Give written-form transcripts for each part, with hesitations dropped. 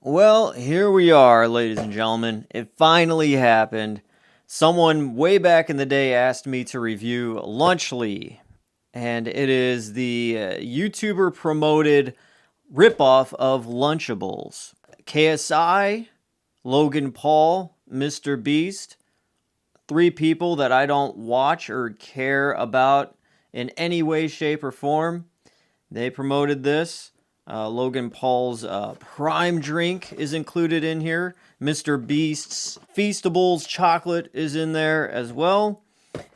Well, here we are, ladies and gentlemen. It finally happened. Someone way back in the day asked me to review Lunchly, and it is the YouTuber promoted ripoff of Lunchables. KSI, Logan Paul, Mr. Beast, three people that I don't watch or care about in any way, shape, or form. They promoted this. Logan Paul's prime drink is included in here. Mr. Beast's Feastables chocolate is in there as well.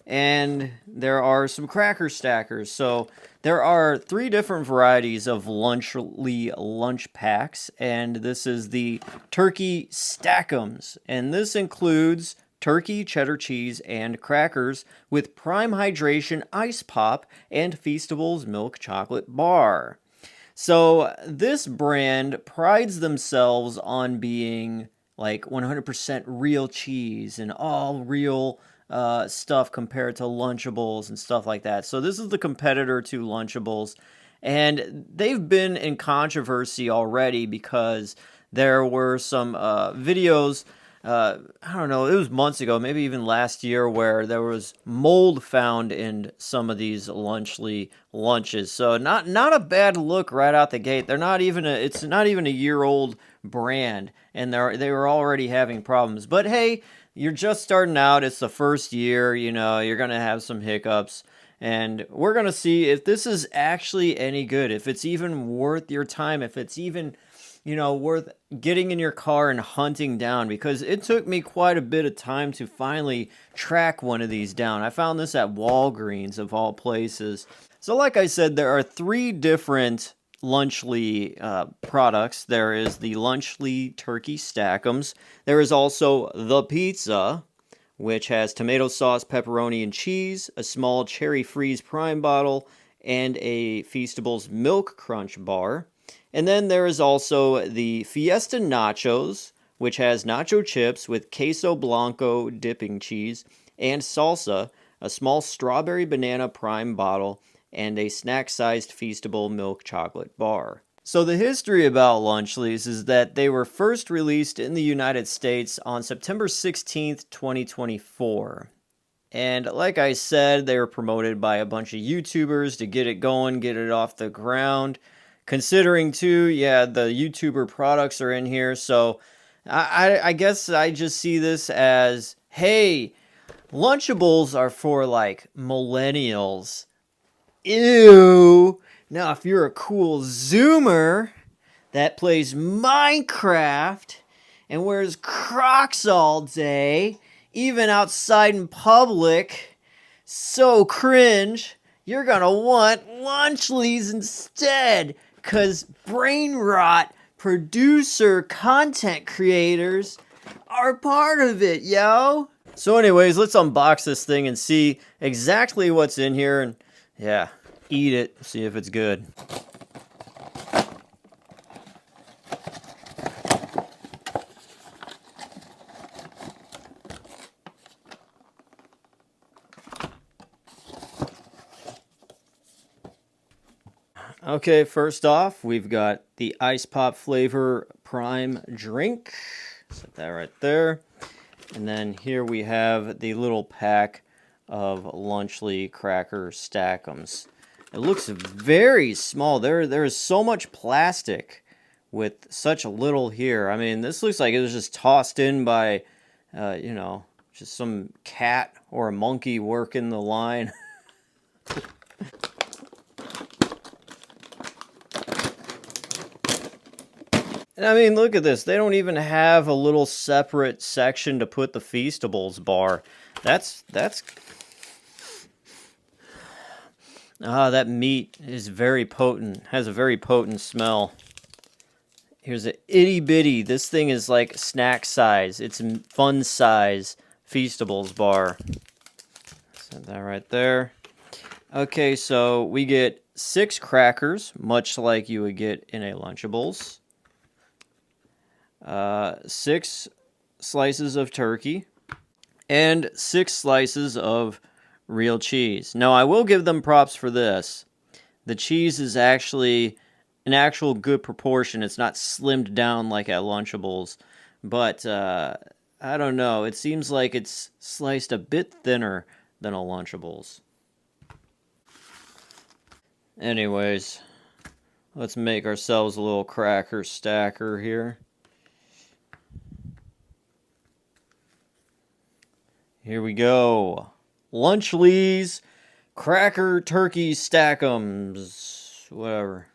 And there are some cracker stackers. So there are three different varieties of Lunchly lunch packs. And this is the Turkey Stack'ems. And this includes turkey, cheddar cheese, and crackers with Prime Hydration Ice Pop and Feastables Milk Chocolate Bar. So this brand prides themselves on being like 100% real cheese and all real stuff compared to Lunchables and stuff like that. So this is the competitor to Lunchables. And they've been in controversy already because there were some videos, I don't know, it was months ago, maybe even last year, where there was mold found in some of these Lunchly lunches. So not a bad look right out the gate. It's not even a year-old brand, and they were already having problems. But hey, you're just starting out. It's the first year, you're going to have some hiccups. And we're going to see if this is actually any good, if it's even worth your time, if it's even worth getting in your car and hunting down, because it took me quite a bit of time to finally track one of these down. I found this at Walgreens, of all places. So like I said, there are three different Lunchly products. There is the Lunchly Turkey Stack'ems. There is also the pizza, which has tomato sauce, pepperoni, and cheese, a small cherry freeze prime bottle, and a Feastables Milk Crunch bar. And then there is also the Fiesta Nachos, which has nacho chips with queso blanco dipping cheese and salsa, a small strawberry banana prime bottle, and a snack-sized Feastable milk chocolate bar. So the history about Lunchlys is that they were first released in the United States on September 16th, 2024. And like I said, they were promoted by a bunch of YouTubers to get it going, get it off the ground. Considering too, yeah, the YouTuber products are in here, so I guess I just see this as, hey, Lunchables are for like millennials. Ew. Now, if you're a cool Zoomer that plays Minecraft and wears Crocs all day, even outside in public, so cringe, you're gonna want Lunchlys instead. Because brain rot producer content creators are part of it, yo. So anyways, let's unbox this thing and see exactly what's in here. And yeah, eat it, see if it's good. Okay, first off, we've got the Ice Pop flavor prime drink. Set that right there. And then here we have the little pack of Lunchly cracker stack'ems. It looks very small. There is so much plastic with such little here. I mean, this looks like it was just tossed in by, just some cat or a monkey working the line. And I mean, look at this. They don't even have a little separate section to put the Feastables bar. That meat is very potent. Has a very potent smell. Here's a itty bitty. This thing is like snack size. It's fun size Feastables bar. Set that right there. Okay, so we get 6 crackers, much like you would get in a Lunchables. 6 slices of turkey, and 6 slices of real cheese. Now, I will give them props for this. The cheese is actually an actual good proportion. It's not slimmed down like at Lunchables, but I don't know. It seems like it's sliced a bit thinner than a Lunchables. Anyways, let's make ourselves a little cracker stacker here. Here we go. Lunchables, cracker turkey stack'ems, whatever.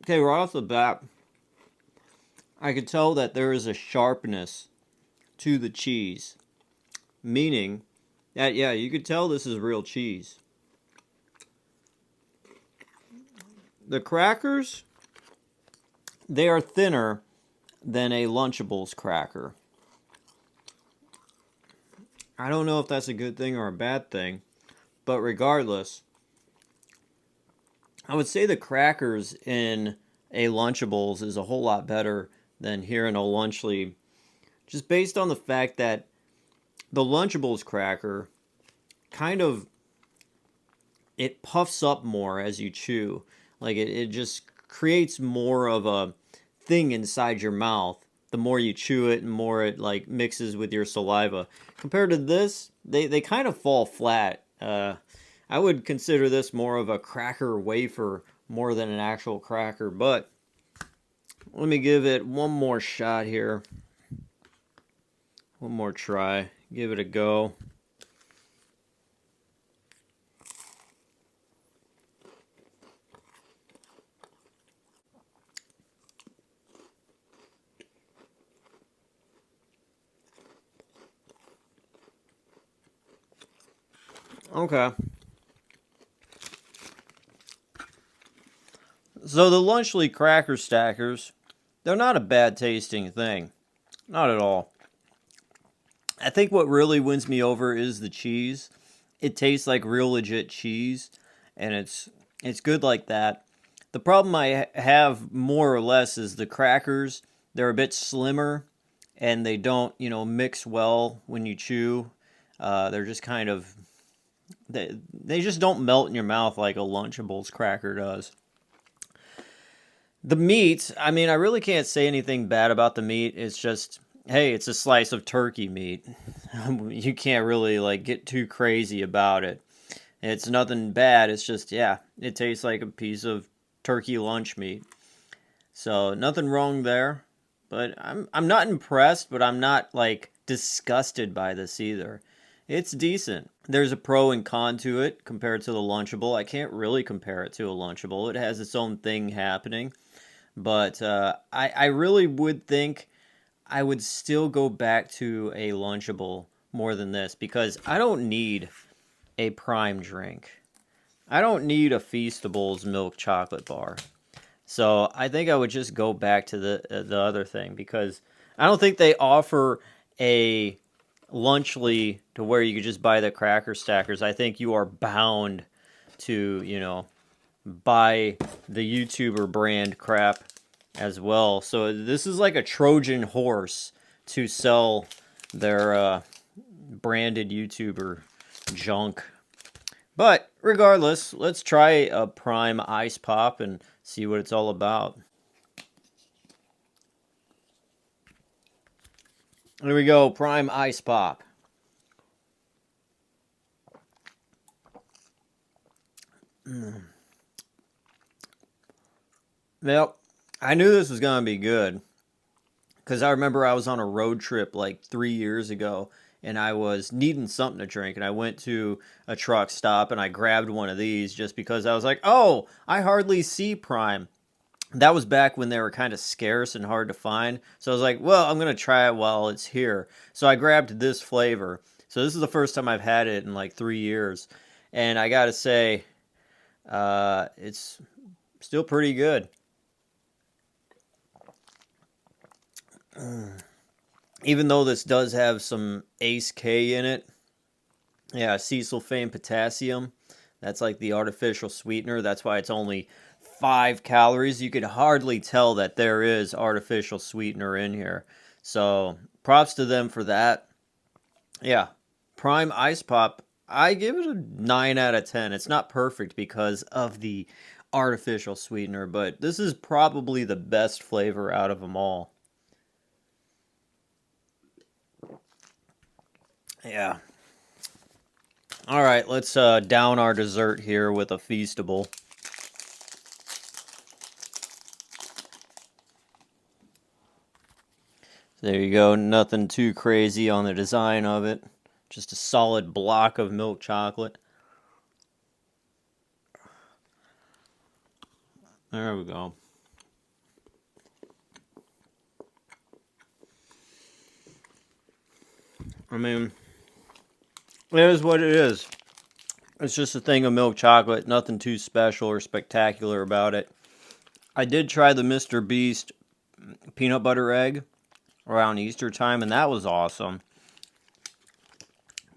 Okay, right off the bat, I could tell that there is a sharpness to the cheese. Meaning that, yeah, you could tell this is real cheese. The crackers, they are thinner than a Lunchables cracker. I don't know if that's a good thing or a bad thing, but regardless, I would say the crackers in a Lunchables is a whole lot better than here in a Lunchly, just based on the fact that the Lunchables cracker kind of, it puffs up more as you chew. Like it just creates more of a thing inside your mouth. The more you chew it and more it like mixes with your saliva. Compared to this, they kind of fall flat. I would consider this more of a cracker wafer more than an actual cracker, but let me give it one more shot here. One more try. Give it a go. Okay. So the Lunchly cracker stackers, they're not a bad tasting thing. Not at all. I think what really wins me over is the cheese. It tastes like real legit cheese, and it's good like that. The problem I have more or less is the crackers. They're a bit slimmer, and they don't, mix well when you chew. They're just kind of, they just don't melt in your mouth like a Lunchables cracker does. The meat, I mean, I really can't say anything bad about the meat. It's just, hey, it's a slice of turkey meat. You can't really like get too crazy about it. It's nothing bad. It's just, yeah, it tastes like a piece of turkey lunch meat. So nothing wrong there. But I'm not impressed, but I'm not like disgusted by this either. It's decent. There's a pro and con to it compared to the Lunchable. I can't really compare it to a Lunchable. It has its own thing happening. But I really would think I would still go back to a Lunchable more than this because I don't need a prime drink. I don't need a Feastables milk chocolate bar. So I think I would just go back to the other thing because I don't think they offer a Lunchly to where you could just buy the cracker stackers. I think you are bound to, buy the YouTuber brand crap as well. So this is like a Trojan horse to sell their branded YouTuber junk. But regardless, let's try a Prime Ice Pop and see what it's all about. There we go, Prime Ice Pop. Well, I knew this was going to be good because I remember I was on a road trip like 3 years ago and I was needing something to drink and I went to a truck stop and I grabbed one of these just because I was like, oh, I hardly see Prime. That was back when they were kind of scarce and hard to find. So I was like, well, I'm going to try it while it's here. So I grabbed this flavor. So this is the first time I've had it in like 3 years. And I got to say, it's still pretty good. Even though this does have some Ace K in it, Yeah, acesulfame potassium. That's like the artificial sweetener. That's why it's only 5 calories. You could hardly tell that there is artificial sweetener in here. So props to them for that. Yeah, Prime Ice Pop. I give it a 9 out of 10. It's not perfect because of the artificial sweetener, but this is probably the best flavor out of them all. Yeah. All right, let's down our dessert here with a Feastable. There you go. Nothing too crazy on the design of it. Just a solid block of milk chocolate. There we go. I mean, it is what it is. It's just a thing of milk chocolate. Nothing too special or spectacular about it. I did try the Mr. Beast peanut butter egg around Easter time, and that was awesome.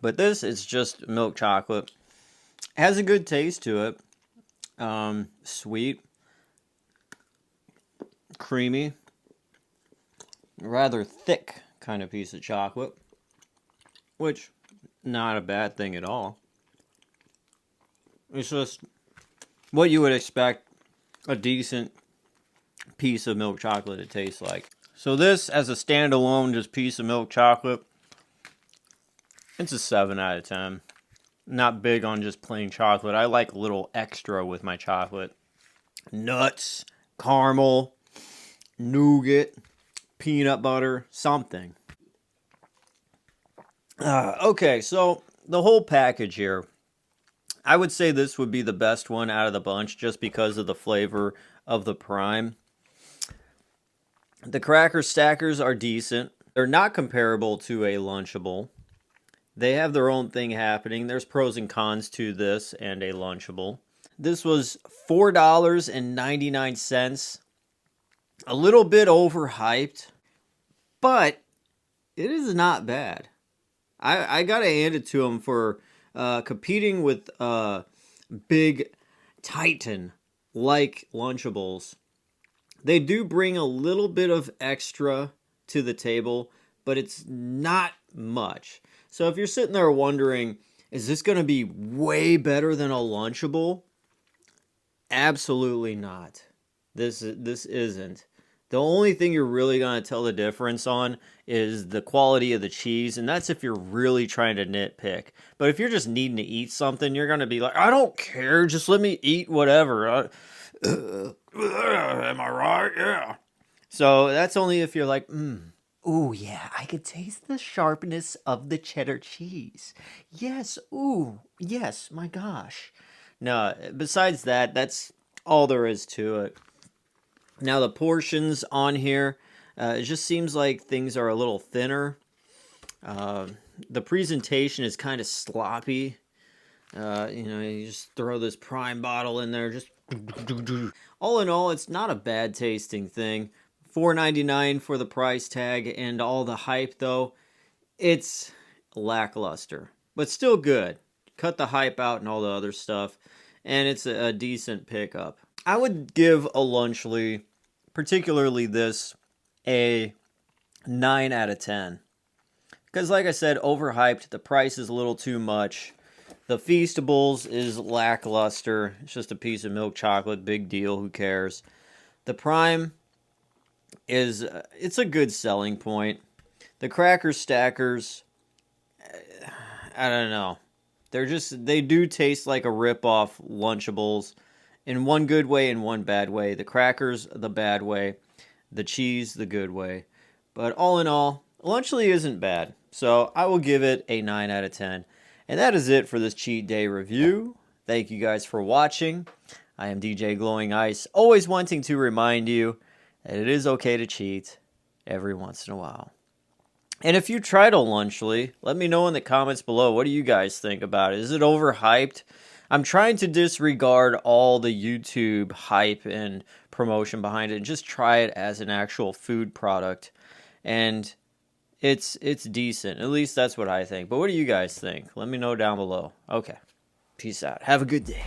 But this is just milk chocolate. It has a good taste to it. Sweet, creamy, rather thick kind of piece of chocolate, which not a bad thing at all. It's just what you would expect a decent piece of milk chocolate to taste like. So this, as a standalone just piece of milk chocolate, it's a 7 out of 10. Not big on just plain chocolate. I like a little extra with my chocolate. Nuts, caramel, nougat, peanut butter, something. Okay, so the whole package here, I would say this would be the best one out of the bunch just because of the flavor of the Prime. The Cracker Stackers are decent. They're not comparable to a Lunchable. They have their own thing happening. There's pros and cons to this and a Lunchable. This was $4.99. A little bit overhyped, but it is not bad. I gotta hand it to them for competing with big Titan like Lunchables. They do bring a little bit of extra to the table, but it's not much. So if you're sitting there wondering, is this going to be way better than a Lunchable? Absolutely not. This isn't. The only thing you're really going to tell the difference on is the quality of the cheese, and that's if you're really trying to nitpick. But if you're just needing to eat something, you're going to be like, I don't care, just let me eat whatever. Am I right? Yeah. So that's only if you're like, ooh, yeah, I could taste the sharpness of the cheddar cheese. Yes, ooh, yes, my gosh. No, besides that, that's all there is to it. Now, the portions on here, it just seems like things are a little thinner. The presentation is kind of sloppy. You just throw this Prime bottle in there, just... All in all, it's not a bad tasting thing. $4.99 for the price tag and all the hype, though. It's lackluster, but still good. Cut the hype out and all the other stuff, and it's a decent pickup. I would give a Lunchly, particularly this, a 9 out of 10. Because like I said, overhyped, the price is a little too much. The Feastables is lackluster. It's just a piece of milk chocolate, big deal, who cares? The Prime is, it's a good selling point. The Cracker Stackers, I don't know. They do taste like a rip-off Lunchables in one good way and one bad way. The crackers, the bad way. The cheese, the good way. But all in all, Lunchly isn't bad. So I will give it a 9 out of 10. And that is it for this cheat day review. Thank you guys for watching. I am DJ Glowing Ice, always wanting to remind you that it is okay to cheat every once in a while. And if you tried a Lunchly, let me know in the comments below. What do you guys think about it? Is it overhyped? I'm trying to disregard all the YouTube hype and promotion behind it and just try it as an actual food product. And it's decent. At least that's what I think. But what do you guys think? Let me know down below. Okay. Peace out. Have a good day.